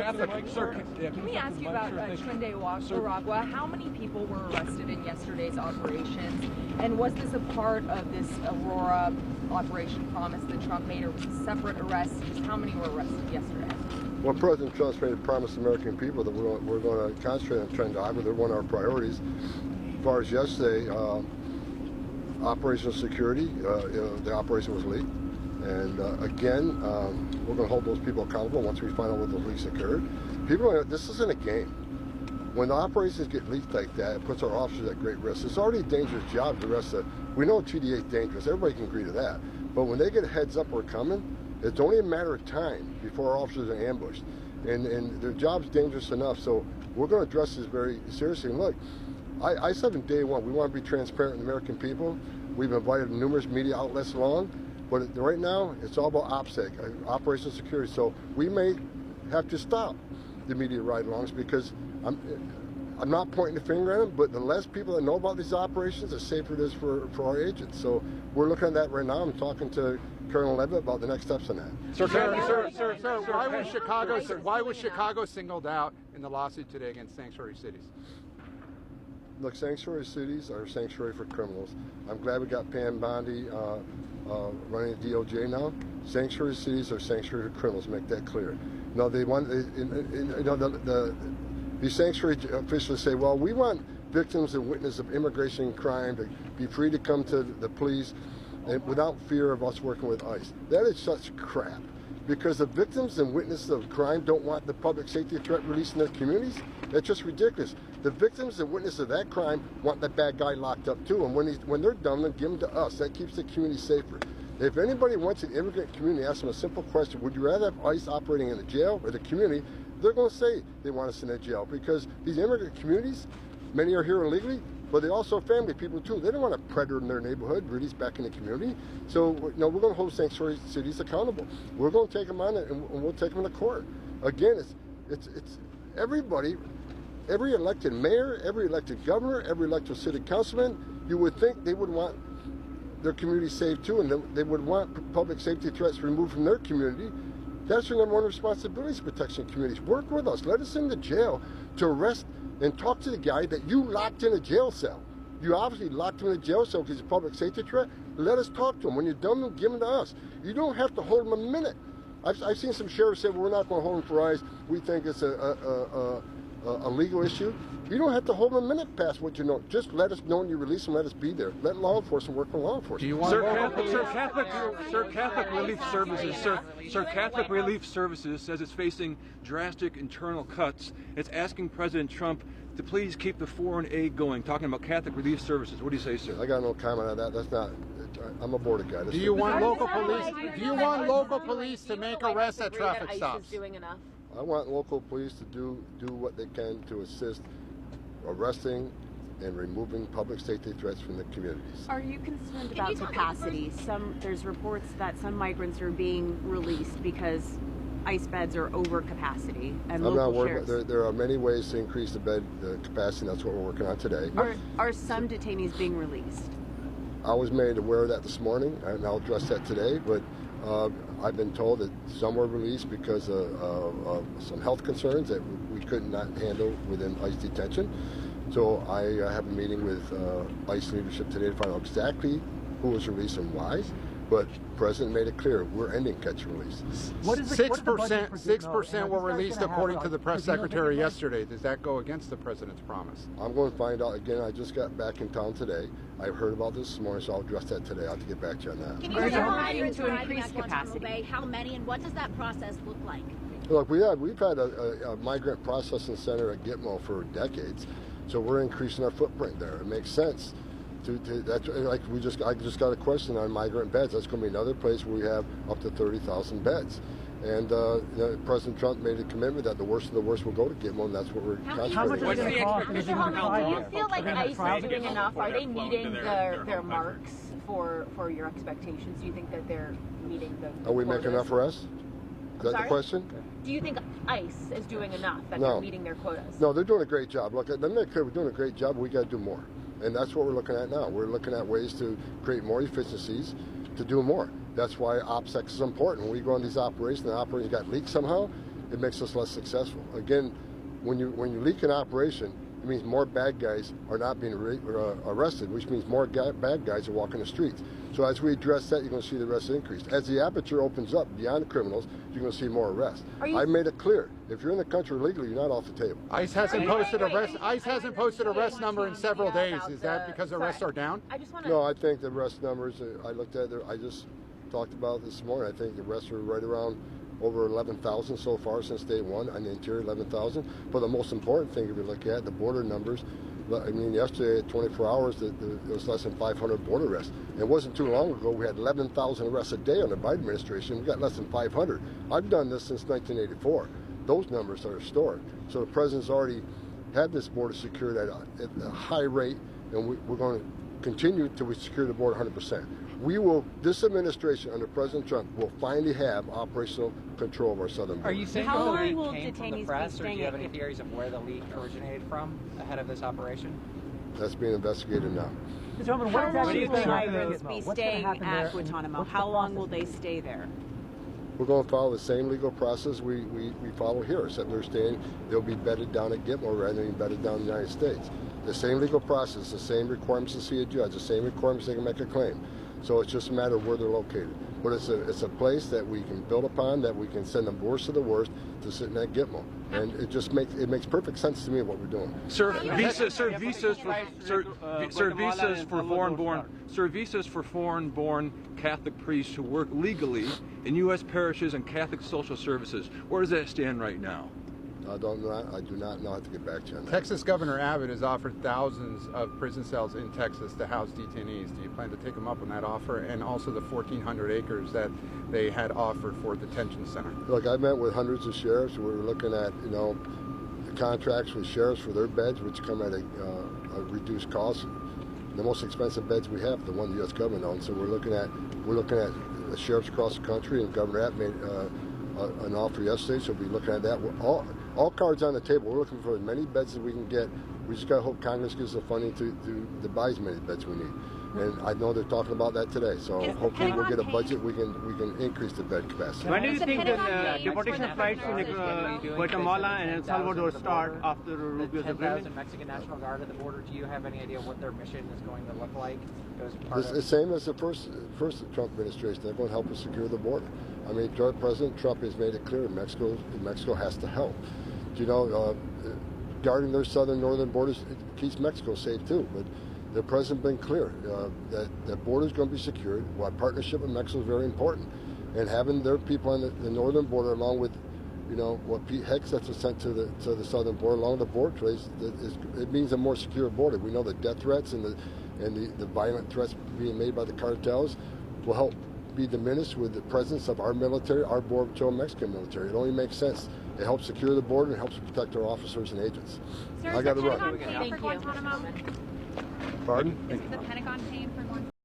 Can we ask you about Nicaragua? How many people were arrested in yesterday's operations? And was this a part of this Aurora operation promise that Trump made, or was it a separate arrest? Just how many were arrested yesterday? Well, President Trump's made a promise to American people that we're going to concentrate on trying to have. They're one of our priorities. As far as yesterday, operational security, the operation was leaked. And again, we're going to hold those people accountable once we find out what those leaks occurred. This isn't a game. When the operations get leaked like that, it puts our officers at great risk. It's already a dangerous job. We know TDA is dangerous. Everybody can agree to that. But when they get a heads up we're coming, it's only a matter of time before our officers are ambushed. And their job's dangerous enough. So we're going to address this very seriously. And look, I said from day one, we want to be transparent with the American people. We've invited numerous media outlets along. But right now, it's all about OPSEC, operational security. So we may have to stop the media ride-alongs because I'm not pointing the finger at them, but the less people that know about these operations, the safer it is for our agents. So we're looking at that right now. I'm talking to Colonel Levitt about the next steps on that. Sir, why was Chicago singled out in the lawsuit today against sanctuary cities? Look, sanctuary cities are sanctuary for criminals. I'm glad we got Pam Bondi running the DOJ now. Sanctuary cities are sanctuary for criminals. Make that clear. No, they want the sanctuary officials say, well, we want victims and witnesses of immigration crime to be free to come to the police and without fear of us working with ICE. That is such crap. Because the victims and witnesses of crime don't want the public safety threat released in their communities. That's just ridiculous. The victims and witnesses of that crime want that bad guy locked up too. And when they're done, then give them to us. That keeps the community safer. If anybody wants an immigrant community, ask them a simple question: would you rather have ICE operating in the jail or the community? They're going to say they want us in the jail because these immigrant communities, many are here illegally, but they also are family people too. They don't want a predator in their neighborhood released back in the community. So we're going to hold sanctuary cities accountable. We're going to take them on it, and we'll take them to court. Again, it's everybody, every elected mayor, every elected governor, every elected city councilman. You would think they would want their community saved too, and they would want public safety threats removed from their community. That's your number one responsibility, is protection communities. Work with us. Let us in the jail to arrest and talk to the guy that you locked in a jail cell. You obviously locked him in a jail cell because he's a public safety threat. Let us talk to him. When you're done, give him to us. You don't have to hold him a minute. I've seen some sheriffs say, well, we're not going to hold him for ICE. We think it's a legal issue. You don't have to hold them a minute past what you know. Just let us know when you release them. Let us be there. Let law enforcement work with law enforcement. Do you want Catholic Relief Services says it's facing drastic internal cuts. It's asking President Trump to please keep the foreign aid going. Talking about Catholic Relief Services. What do you say, sir? I got no comment on that. That's not. I'm a border guy. Do you want local police? Do you want local police to make arrests at traffic stops? ICE is doing enough? I want local police to do what they can to assist arresting and removing public safety threats from the communities. Are you concerned about capacity? There's reports that some migrants are being released because ICE beds are over capacity, and I'm not worried. There are many ways to increase the capacity. That's what we're working on today. Are some detainees being released? I was made aware of that this morning, and I'll address that today. But I've been told that some were released because of some health concerns that we could not handle within ICE detention. So I have a meeting with ICE leadership today to find out exactly who was released and why. But the President made it clear we're ending catch and release. 6% were released according to the press secretary yesterday. Does that go against the President's promise? I'm going to find out. Again, I just got back in town today. I've heard about this morning, so I'll address that today. I'll have to get back to you on that. Can you tell to increase capacity? How many, and what does that process look like? Look, we've had a migrant processing center at Gitmo for decades, so we're increasing our footprint there. It makes sense. I just got a question on migrant beds. That's going to be another place where we have up to 30,000 beds. And President Trump made a commitment that the worst of the worst will go to Gitmo, and that's what we're concentrating on. Do you feel like ICE is doing enough? Are they meeting their marks for your expectations? Do you think that they're meeting the Are we making enough arrests? Is that the question? Do you think ICE is doing enough, that they're meeting their quotas? No, they're doing a great job. Look, let me make clear, we're doing a great job, but we got to do more. And that's what we're looking at now. We're looking at ways to create more efficiencies to do more. That's why OPSEC is important. When we go on these operations, the operations got leaked somehow, it makes us less successful. Again, when you leak an operation, it means more bad guys are not being arrested, which means more bad guys are walking the streets. So as we address that, you're going to see the arrests increase. As the aperture opens up beyond the criminals, you're going to see more arrests. I made it clear: if you're in the country legally, you're not off the table. ICE hasn't posted arrest. ICE hasn't posted arrest number in several days. Is that because arrests are down? I just want to. No, I think the arrest numbers. I looked at it. I just talked about it this morning. I think the arrests are right around over 11,000 so far since day one on the interior, 11,000. But the most important thing, if you look at the border numbers, I mean, yesterday at 24 hours, it was less than 500 border arrests. And it wasn't too long ago, we had 11,000 arrests a day under the Biden administration. We got less than 500. I've done this since 1984. Those numbers are historic. So the president's already had this border secured at a high rate, and we're going to continue until we secure the border 100%. This administration under President Trump will finally have operational control of our southern border. Are you saying How the long leak will came from the detainees be press, or do staying you have at any theories of where the leak originated from ahead of this operation? That's being investigated now. Mr. Homan, How what long exactly will is migrants be What's gonna staying happen there, at and Guantanamo? what's the How long will process? they stay there? We're going to follow the same legal process we follow here, except they'll be bedded down at Gitmo rather than being bedded down in the United States. The same legal process, the same requirements to see a judge, the same requirements they can make a claim. So it's just a matter of where they're located. But it's a place that we can build upon, that we can send the worst of the worst to sit in that Gitmo. And it makes perfect sense to me what we're doing. Sir, visas for foreign-born Catholic priests who work legally in U.S. parishes and Catholic social services. Where does that stand right now? I do not know how to get back to you on that. Texas Governor Abbott has offered thousands of prison cells in Texas to house detainees. Do you plan to take them up on that offer, and also the 1,400 acres that they had offered for a detention center? Look, I met with hundreds of sheriffs. We're looking at, the contracts with sheriffs for their beds, which come at a reduced cost. The most expensive beds we have, the one the U.S. government owns. So we're looking at sheriffs across the country, and Governor Abbott made an offer yesterday. So we'll be looking at that. All cards on the table. We're looking for as many beds as we can get. We just got to hope Congress gives the funding to buy as many beds we need. And I know they're talking about that today. So hopefully we'll get a budget. We can increase the bed capacity. When do you think the deportation flights in Guatemala and El Salvador start after Rubio's agreement? 10,000 Mexican National Guard at the border. Do you have any idea what their mission is going to look like? It's the same as the first Trump administration. They're going to help us secure the border. I mean, President Trump has made it clear Mexico has to help. Guarding their northern borders, it keeps Mexico safe too. But the president been clear that the border is going to be secured. Our partnership with Mexico is very important, and having their people on the northern border, along with what Pete Hegseth has sent to the southern border along the border trace, it means a more secure border. We know the death threats and the violent threats being made by the cartels will help be diminished with the presence of our military, our Border Patrol Mexican military. It only makes sense. It helps secure the border and helps protect our officers and agents. Sir, I got to run. Pentagon paying for Guantanamo? Pardon? Is the Pentagon paying for Guantanamo?